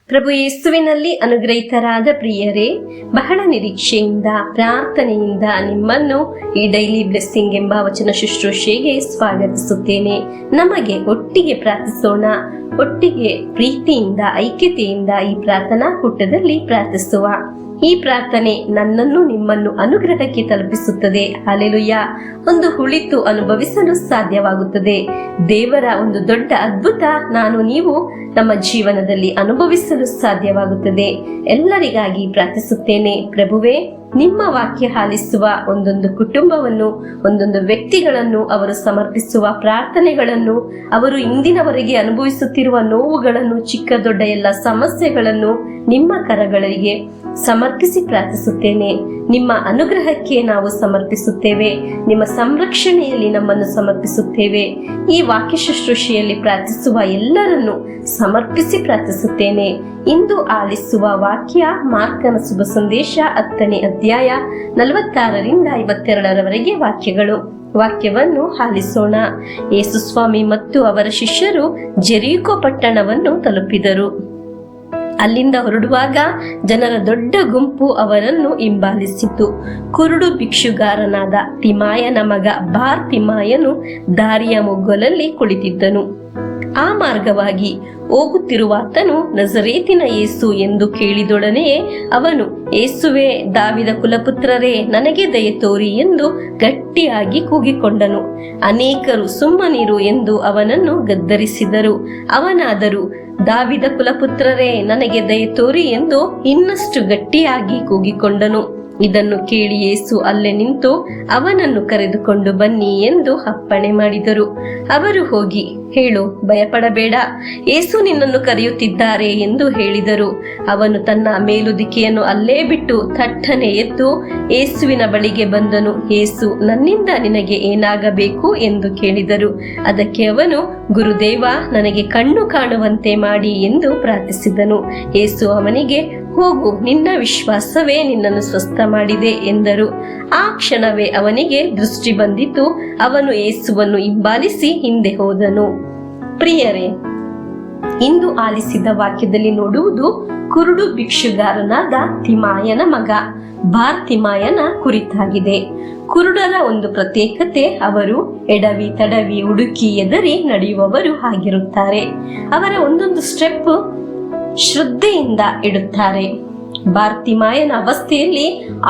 ಪ್ರಭು ಯೇಸುವಿನಲ್ಲಿ ಅನುಗ್ರಹಿತರಾದ ಪ್ರಿಯರೇ, ಬಹಳ ನಿರೀಕ್ಷೆಯಿಂದ ಪ್ರಾರ್ಥನೆಯಿಂದ ನಿಮ್ಮನ್ನು ಈ ಡೈಲಿ ಬ್ಲೆಸ್ಸಿಂಗ್ ಎಂಬ ವಚನ ಶುಶ್ರೂಷೆಗೆ ಸ್ವಾಗತಿಸುತ್ತೇನೆ. ನಮಗೆ ಒಟ್ಟಿಗೆ ಪ್ರಾರ್ಥಿಸೋಣ. ಒಟ್ಟಿಗೆ ಪ್ರೀತಿಯಿಂದ ಐಕ್ಯತೆಯಿಂದ ಈ ಪ್ರಾರ್ಥನಾ ಕೂಟದಲ್ಲಿ ಪ್ರಾರ್ಥಿಸುವ. ಈ ಪ್ರಾರ್ಥನೆ ನನ್ನನ್ನು ನಿಮ್ಮನ್ನು ಅನುಗ್ರಹಕ್ಕೆ ತಲುಪಿಸುತ್ತದೆ. ಹಲ್ಲೆಲೂಯಾ. ಒಂದು ಹುಳಿತು ಅನುಭವಿಸಲು ಸಾಧ್ಯವಾಗುತ್ತದೆ. ದೇವರ ಒಂದು ದೊಡ್ಡ ಅದ್ಭುತ ನಾನು ನೀವು ನಮ್ಮ ಜೀವನದಲ್ಲಿ ಅನುಭವಿಸಲು ಸಾಧ್ಯವಾಗುತ್ತದೆ. ಎಲ್ಲರಿಗಾಗಿ ಪ್ರಾರ್ಥಿಸುತ್ತೇನೆ. ಪ್ರಭುವೇ, ನಿಮ್ಮ ವಾಕ್ಯ ಆಲಿಸುವ ಒಂದೊಂದು ಕುಟುಂಬವನ್ನು, ಒಂದೊಂದು ವ್ಯಕ್ತಿಗಳನ್ನು, ಅವರು ಸಮರ್ಪಿಸುವ ಪ್ರಾರ್ಥನೆಗಳನ್ನು, ಅವರು ಇಂದಿನವರೆಗೆ ಅನುಭವಿಸುತ್ತಿರುವ ನೋವುಗಳನ್ನು, ಚಿಕ್ಕ ದೊಡ್ಡ ಎಲ್ಲ ಸಮಸ್ಯೆಗಳನ್ನು ನಿಮ್ಮ ಕರಗಳಿಗೆ ಸಮರ್ಪಿಸಿ ಪ್ರಾರ್ಥಿಸುತ್ತೇನೆ. ನಿಮ್ಮ ಅನುಗ್ರಹಕ್ಕೆ ನಾವು ಸಮರ್ಪಿಸುತ್ತೇವೆ. ನಿಮ್ಮ ಸಂರಕ್ಷಣೆಯಲ್ಲಿ ನಮ್ಮನ್ನು ಸಮರ್ಪಿಸುತ್ತೇವೆ. ಈ ವಾಕ್ಯ ಶುಶ್ರೂಷೆಯಲ್ಲಿ ಪ್ರಾರ್ಥಿಸುವ ಎಲ್ಲರನ್ನು ಸಮರ್ಪಿಸಿ ಪ್ರಾರ್ಥಿಸುತ್ತೇನೆ. ಇಂದು ಆಲಿಸುವ ವಾಕ್ಯ ಮಾರ್ಕನ ಶುಭ ಸಂದೇಶ 10ನೇ ಅಧ್ಯಾಯ 46ರಿಂದ 52ರವರೆಗೆ ವಾಕ್ಯಗಳು. ವಾಕ್ಯವನ್ನು ಆಲಿಸೋಣ. ಯೇಸು ಸ್ವಾಮಿ ಮತ್ತು ಅವರ ಶಿಷ್ಯರು ಜೆರಿಕೋ ಪಟ್ಟಣವನ್ನು ತಲುಪಿದರು. ಅಲ್ಲಿಂದ ಹೊರಡುವಾಗ ಜನರ ದೊಡ್ಡ ಗುಂಪು ಅವರನ್ನು ಹಿಂಬಾಲಿಸಿತು. ಕುರುಡು ಭಿಕ್ಷುಗಾರನಾದ ತಿಮಾಯನ ಮಗ ಬಾರ್ ತಿಮಾಯನು ದಾರಿಯ ಮೊಗ್ಗಲಲ್ಲಿ ಕುಳಿತಿದ್ದನು. ಆ ಮಾರ್ಗವಾಗಿ ಹೋಗುತ್ತಿರುವಾತನು ನಜರೇತಿನ ಯೇಸು ಎಂದು ಕೇಳಿದೊಡನೆಯೇ ಅವನು, ಯೇಸುವೇ, ದಾವಿದ ಕುಲಪುತ್ರರೇ, ನನಗೆ ದಯೆ ತೋರಿ ಎಂದು ಗಟ್ಟಿಯಾಗಿ ಕೂಗಿಕೊಂಡನು. ಅನೇಕರು ಸುಮ್ಮನಿರು ಎಂದು ಅವನನ್ನು ಗದ್ದರಿಸಿದರು. ಅವನಾದರೂ, ದಾವಿದ ಕುಲಪುತ್ರರೇ, ನನಗೆ ದಯೆ ತೋರಿ ಎಂದು ಇನ್ನಷ್ಟು ಗಟ್ಟಿಯಾಗಿ ಕೂಗಿಕೊಂಡನು. ಇದನ್ನು ಕೇಳಿ ಯೇಸು ಅಲ್ಲೇ ನಿಂತು ಅವನನ್ನು ಕರೆದುಕೊಂಡು ಬನ್ನಿ ಎಂದು ಅಪ್ಪಣೆ ಮಾಡಿದರು. ಅವರು ಹೋಗಿ, ಹೇಳು, ಭಯಪಡಬೇಡ, ಯೇಸು ನಿನ್ನನ್ನು ಕರೆಯುತ್ತಿದ್ದಾರೆ ಎಂದು ಹೇಳಿದರು. ಅವನು ತನ್ನ ಮೇಲುದಿಕೆಯನ್ನು ಅಲ್ಲೇ ಬಿಟ್ಟು ಥಟ್ಟನೆ ಎದ್ದು ಯೇಸುವಿನ ಬಳಿಗೆ ಬಂದನು. ಯೇಸು, ನನ್ನಿಂದ ನಿನಗೆ ಏನಾಗಬೇಕು ಎಂದು ಕೇಳಿದರು. ಅದಕ್ಕೆ ಅವನು, ಗುರುದೇವ, ನನಗೆ ಕಣ್ಣು ಕಾಣುವಂತೆ ಮಾಡಿ ಎಂದು ಪ್ರಾರ್ಥಿಸಿದನು. ಯೇಸು ಅವನಿಗೆ, ಹೋಗು, ನಿನ್ನ ವಿಶ್ವಾಸವೇ ನಿನ್ನನ್ನು ಸ್ವಸ್ಥ ಮಾಡಿದೆ ಎಂದರು. ಆ ಕ್ಷಣವೇ ಅವನಿಗೆ ದೃಷ್ಟಿ ಬಂದಿತು. ಅವನು ಯೇಸುವನ್ನು ಹಿಂಬಾಲಿಸಿ ಹಿಂದೆ ಹೋದನು. ಪ್ರಿಯರೇ, ಇಂದು ಆಲಿಸಿದ ವಾಕ್ಯದಲ್ಲಿ ನೋಡುವುದು ಕುರುಡು ಭಿಕ್ಷುಗಾರನಾದ ತಿಮಾಯನ ಮಗ ಬಾರ್ ತಿಮಾಯನ ಕುರಿತಾಗಿದೆ. ಕುರುಡರ ಒಂದು ಪ್ರತ್ಯೇಕತೆ, ಅವರು ಎಡವಿ ತಡವಿ ಹುಡುಕಿ ಎದರಿ ನಡೆಯುವವರು ಆಗಿರುತ್ತಾರೆ. ಅವರ ಒಂದೊಂದು ಸ್ಟೆಪ್ ಶ್ರದ್ಧೆಯಿಂದ ಇಡುತ್ತಾರೆ. ಬಾರ್ತಿಮಾಯನ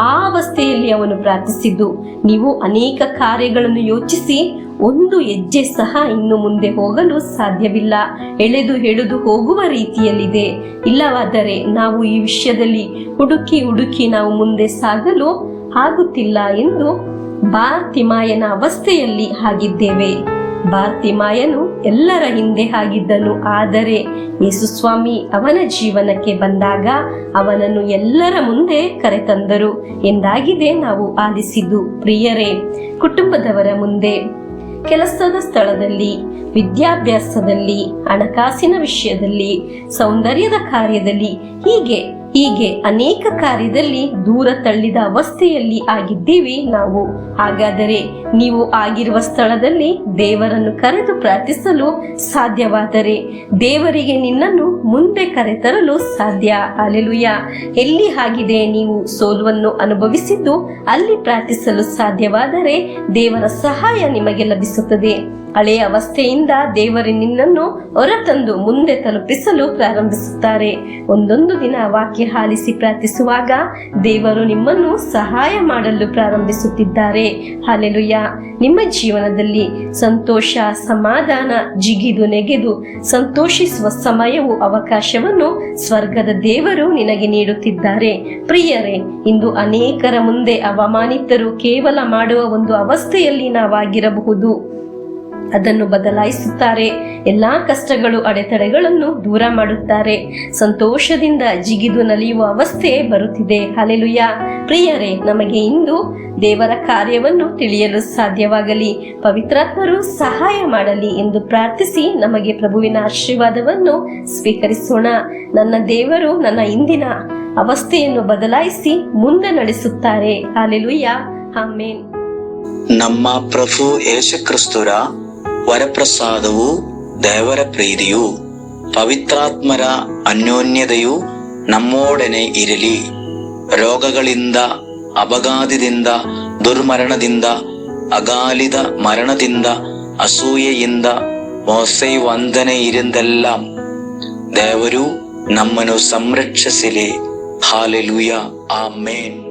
ಆ ಅವಸ್ಥೆಯಲ್ಲಿ ಅವನು ಪ್ರಾರ್ಥಿಸಿದ್ದು, ನೀವು ಅನೇಕ ಕಾರ್ಯಗಳನ್ನು ಯೋಚಿಸಿ ಒಂದು ಹೆಜ್ಜೆ ಸಹ ಇನ್ನು ಮುಂದೆ ಹೋಗಲು ಸಾಧ್ಯವಿಲ್ಲ, ಎಳೆದು ಹೋಗುವ ರೀತಿಯಲ್ಲಿದೆ. ಇಲ್ಲವಾದರೆ ನಾವು ಈ ವಿಷಯದಲ್ಲಿ ಹುಡುಕಿ ನಾವು ಮುಂದೆ ಸಾಗಲು ಆಗುತ್ತಿಲ್ಲ ಎಂದು ಬಾರ್ತಿಮಾಯನ ಅವಸ್ಥೆಯಲ್ಲಿ ಆಗಿದ್ದೇವೆ. ಬಾರ್ತಿಮಾಯನು ಎಲ್ಲರ ಹಿಂದೆ ಆಗಿದ್ದನು. ಆದರೆ ಯೇಸು ಸ್ವಾಮಿ ಅವನ ಜೀವನಕ್ಕೆ ಬಂದಾಗ ಅವನನ್ನು ಎಲ್ಲರ ಮುಂದೆ ಕರೆತಂದರು ಎಂದಾಗಿದೆ ನಾವು ಆಲಿಸಿದ್ದು. ಪ್ರಿಯರೇ, ಕುಟುಂಬದವರ ಮುಂದೆ, ಕೆಲಸದ ಸ್ಥಳದಲ್ಲಿ, ವಿದ್ಯಾಭ್ಯಾಸದಲ್ಲಿ, ಹಣಕಾಸಿನ ವಿಷಯದಲ್ಲಿ, ಸೌಂದರ್ಯದ ಕಾರ್ಯದಲ್ಲಿ, ಹೀಗೆ ಅನೇಕ ಕಾರ್ಯದಲ್ಲಿ ದೂರ ತಳ್ಳಿದ ಅವಸ್ಥೆಯಲ್ಲಿ ಆಗಿದ್ದೀವಿ ನಾವು. ಹಾಗಾದರೆ ನೀವು ಆಗಿರುವ ಸ್ಥಳದಲ್ಲಿ ದೇವರನ್ನು ಕರೆದು ಪ್ರಾರ್ಥಿಸಲು ಸಾಧ್ಯವಾದರೆ ದೇವರಿಗೆ ನಿನ್ನನ್ನು ಮುಂದೆ ಕರೆತರಲು ಸಾಧ್ಯ. ಹಲ್ಲೆಲೂಯಾ. ಎಲ್ಲಿ ಆಗಿದೆ ನೀವು ಸೋಲುವನ್ನು ಅನುಭವಿಸಿದ್ದು, ಅಲ್ಲಿ ಪ್ರಾರ್ಥಿಸಲು ಸಾಧ್ಯವಾದರೆ ದೇವರ ಸಹಾಯ ನಿಮಗೆ ಲಭಿಸುತ್ತದೆ. ಹಳೆಯ ಅವಸ್ಥೆಯಿಂದ ದೇವರು ನಿನ್ನನ್ನು ಹೊರತಂದು ಮುಂದೆ ತಲುಪಿಸಲು ಪ್ರಾರಂಭಿಸುತ್ತಾರೆ. ಒಂದೊಂದು ದಿನ ವಾಕ್ಯ ಆಲಿಸಿ ಪ್ರಾರ್ಥಿಸುವಾಗ ದೇವರು ನಿಮ್ಮನ್ನು ಸಹಾಯ ಮಾಡಲು ಪ್ರಾರಂಭಿಸುತ್ತಿದ್ದಾರೆ. ಹಲ್ಲೆಲೂಯಾ. ನಿಮ್ಮ ಜೀವನದಲ್ಲಿ ಸಂತೋಷ, ಸಮಾಧಾನ, ಜಿಗಿದು ನೆಗೆದು ಸಂತೋಷಿಸುವ ಸಮಯವು, ಅವಕಾಶವನ್ನು ಸ್ವರ್ಗದ ದೇವರು ನಿನಗೆ ನೀಡುತ್ತಿದ್ದಾರೆ. ಪ್ರಿಯರೇ, ಇಂದು ಅನೇಕರ ಮುಂದೆ ಅವಮಾನಿತರು ಕೇವಲ ಮಾಡುವ ಒಂದು ಅವಸ್ಥೆಯಲ್ಲಿ ನಾವಾಗಿರಬಹುದು. ಅದನ್ನು ಬದಲಾಯಿಸುತ್ತಾರೆ. ಎಲ್ಲಾ ಕಷ್ಟಗಳು, ಅಡೆತಡೆಗಳನ್ನು ದೂರ ಮಾಡುತ್ತಾರೆ. ಸಂತೋಷದಿಂದ ಜಿಗಿದು ನಲಿಯುವ ಅವಸ್ಥೆ ಬರುತ್ತಿದೆ. ಹಲ್ಲೆಲೂಯಾ. ಪ್ರಿಯರೇ, ನಮಗೆ ಇಂದು ದೇವರ ಕಾರ್ಯವನ್ನು ತಿಳಿಯಲು ಸಾಧ್ಯವಾಗಲಿ, ಪವಿತ್ರಾತ್ಮರು ಸಹಾಯ ಮಾಡಲಿ ಎಂದು ಪ್ರಾರ್ಥಿಸಿ ನಮಗೆ ಪ್ರಭುವಿನ ಆಶೀರ್ವಾದವನ್ನು ಸ್ವೀಕರಿಸೋಣ. ನನ್ನ ದೇವರು ನನ್ನ ಇಂದಿನ ಅವಸ್ಥೆಯನ್ನು ಬದಲಾಯಿಸಿ ಮುಂದೆ ನಡೆಸುತ್ತಾರೆ. ಹಲ್ಲೆಲೂಯಾ. ಆಮೆನ್. ನಮ್ಮ ಪ್ರಭು ಯೇಸು ಕ್ರಿಸ್ತರ ವರಪ್ರಸಾದವು, ದೇವರ ಪ್ರೀತಿಯು, ಪವಿತ್ರಾತ್ಮರ ಅನ್ಯೋನ್ಯತೆಯು ನಮ್ಮೊಡನೆ ಇರಲಿ. ರೋಗಗಳಿಂದ, ಅಪಘಾತದಿಂದ, ದುರ್ಮರಣದಿಂದ, ಅಗಾಲಿದ ಮರಣದಿಂದ, ಅಸೂಯೆಯಿಂದ, ಮೋಸೆ ವಂದನೆಯಿಂದೆല്ലാം ದೇವರು ನಮ್ಮನ್ನು ಸಂರಕ್ಷಿಸಲಿ. ಹಾಲೆಲೂಯ, ಆಮೇನ್.